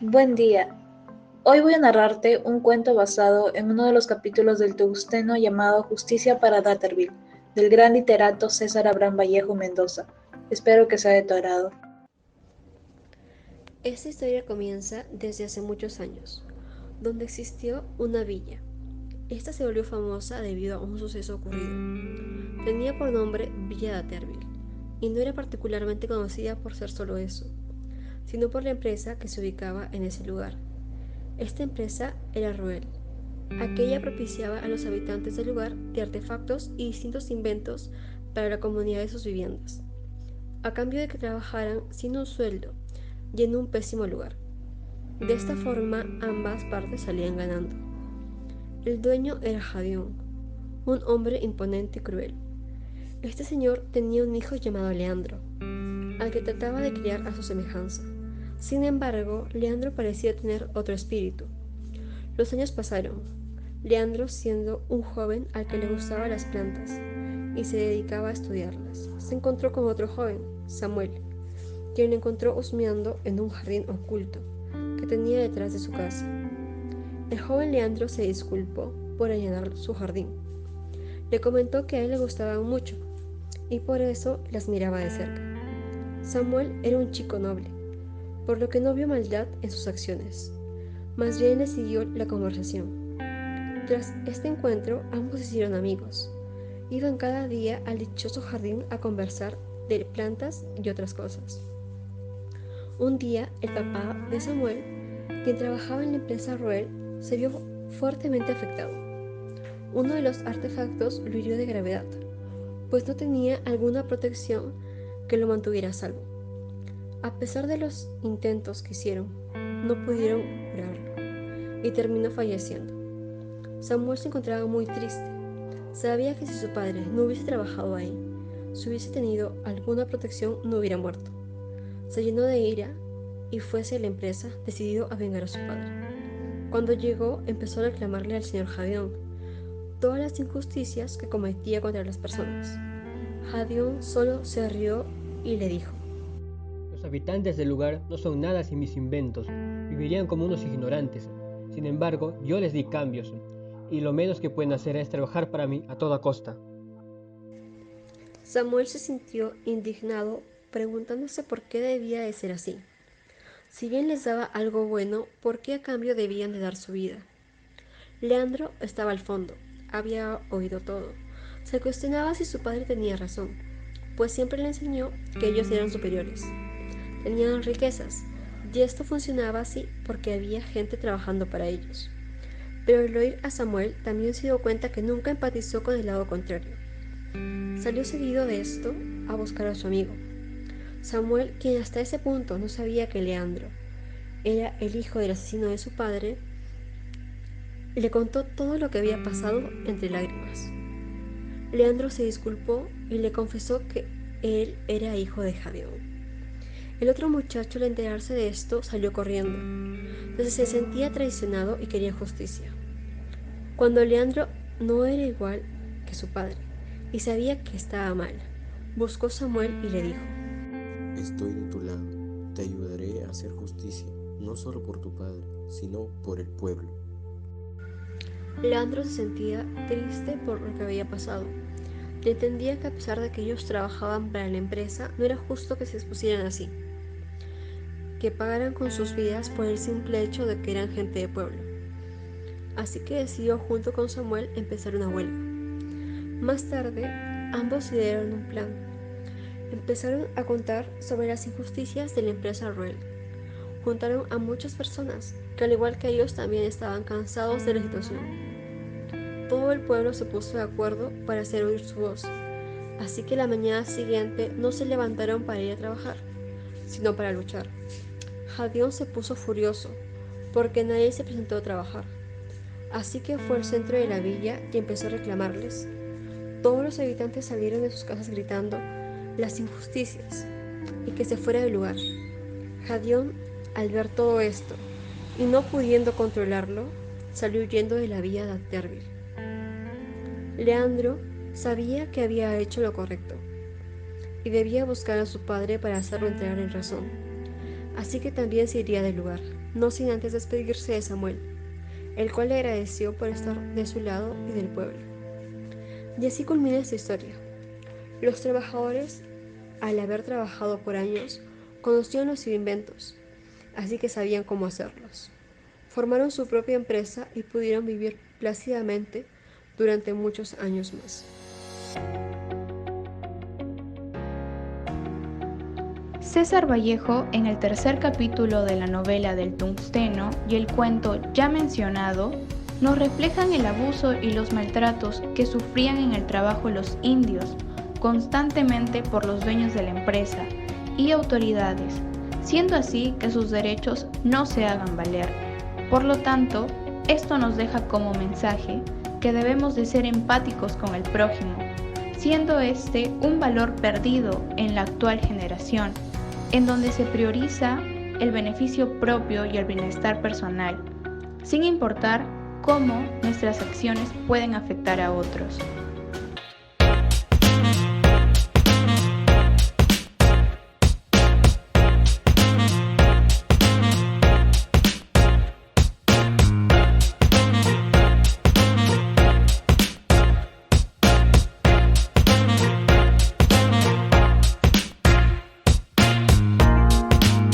Buen día. Hoy voy a narrarte un cuento basado en uno de los capítulos del Tungsteno llamado Justicia para Datterville, del gran literato César Abraham Vallejo Mendoza. Espero que sea de tu agrado. Esta historia comienza desde hace muchos años, donde existió una villa. Esta se volvió famosa debido a un suceso ocurrido. Tenía por nombre Villa Datterville, y no era particularmente conocida por ser solo eso, sino por la empresa que se ubicaba en ese lugar. Esta empresa era Roel. Aquella propiciaba a los habitantes del lugar de artefactos y distintos inventos para la comunidad de sus viviendas, a cambio de que trabajaran sin un sueldo y en un pésimo lugar. De esta forma ambas partes salían ganando. El dueño era Jadión, un hombre imponente y cruel. Este señor tenía un hijo llamado Leandro, al que trataba de criar a su semejanza. Sin embargo, Leandro parecía tener otro espíritu. Los años pasaron, Leandro siendo un joven al que le gustaban las plantas y se dedicaba a estudiarlas. Se encontró con otro joven, Samuel, quien lo encontró husmeando en un jardín oculto que tenía detrás de su casa. El joven Leandro se disculpó por allanar su jardín. Le comentó que a él le gustaban mucho y por eso las miraba de cerca. Samuel era un chico noble, por lo que no vio maldad en sus acciones. Más bien le siguió la conversación. Tras este encuentro, ambos se hicieron amigos. Iban cada día al dichoso jardín a conversar de plantas y otras cosas. Un día, el papá de Samuel, quien trabajaba en la empresa Roel, se vio fuertemente afectado. Uno de los artefactos lo hirió de gravedad, pues no tenía alguna protección que lo mantuviera a salvo. A pesar de los intentos que hicieron, no pudieron curarlo y terminó falleciendo. Samuel se encontraba muy triste. Sabía que si su padre no hubiese trabajado ahí, si hubiese tenido alguna protección, no hubiera muerto. Se llenó de ira y fue hacia la empresa, decidido a vengar a su padre. Cuando llegó, empezó a reclamarle al señor Jadión todas las injusticias que cometía contra las personas. Jadión solo se rió y le dijo: Los habitantes del lugar no son nada sin mis inventos, vivirían como unos ignorantes. Sin embargo, yo les di cambios, y lo menos que pueden hacer es trabajar para mí a toda costa. Samuel se sintió indignado, preguntándose por qué debía de ser así. Si bien les daba algo bueno, ¿por qué a cambio debían de dar su vida? Leandro estaba al fondo, había oído todo. Se cuestionaba si su padre tenía razón, pues siempre le enseñó que ellos eran superiores. Tenían riquezas, y esto funcionaba así porque había gente trabajando para ellos. Pero al oír a Samuel también se dio cuenta que nunca empatizó con el lado contrario. Salió seguido de esto a buscar a su amigo. Samuel, quien hasta ese punto no sabía que Leandro era el hijo del asesino de su padre, le contó todo lo que había pasado entre lágrimas. Leandro se disculpó y le confesó que él era hijo de Jadeón. El otro muchacho, al enterarse de esto, salió corriendo, pues se sentía traicionado y quería justicia. Cuando Leandro no era igual que su padre y sabía que estaba mal, buscó a Samuel y le dijo: Estoy de tu lado, te ayudaré a hacer justicia, no solo por tu padre, sino por el pueblo. Leandro se sentía triste por lo que había pasado. Le entendía que a pesar de que ellos trabajaban para la empresa, no era justo que se expusieran así, que pagaran con sus vidas por el simple hecho de que eran gente de pueblo. Así que decidió junto con Samuel empezar una huelga. Más tarde, ambos idearon un plan. Empezaron a contar sobre las injusticias de la empresa Roel. Juntaron a muchas personas que al igual que ellos también estaban cansados de la situación. Todo el pueblo se puso de acuerdo para hacer oír su voz, así que la mañana siguiente no se levantaron para ir a trabajar, sino para luchar. Jadión se puso furioso porque nadie se presentó a trabajar, así que fue al centro de la villa y empezó a reclamarles. Todos los habitantes salieron de sus casas gritando las injusticias y que se fuera del lugar. Jadión, al ver todo esto y no pudiendo controlarlo, salió huyendo de la villa de Atterville. Leandro sabía que había hecho lo correcto y debía buscar a su padre para hacerlo entrar en razón. así que también se iría del lugar, no sin antes despedirse de Samuel, el cual le agradeció por estar de su lado y del pueblo. Y así culmina esta historia. Los trabajadores, al haber trabajado por años, conocían los inventos, así que sabían cómo hacerlos. Formaron su propia empresa y pudieron vivir plácidamente durante muchos años más. César Vallejo, en el tercer capítulo de la novela del tungsteno y el cuento ya mencionado, nos reflejan el abuso y los maltratos que sufrían en el trabajo los indios constantemente por los dueños de la empresa y autoridades, siendo así que sus derechos no se hagan valer. Por lo tanto, esto nos deja como mensaje que debemos de ser empáticos con el prójimo, siendo este un valor perdido en la actual generación, en donde se prioriza el beneficio propio y el bienestar personal, sin importar cómo nuestras acciones pueden afectar a otros.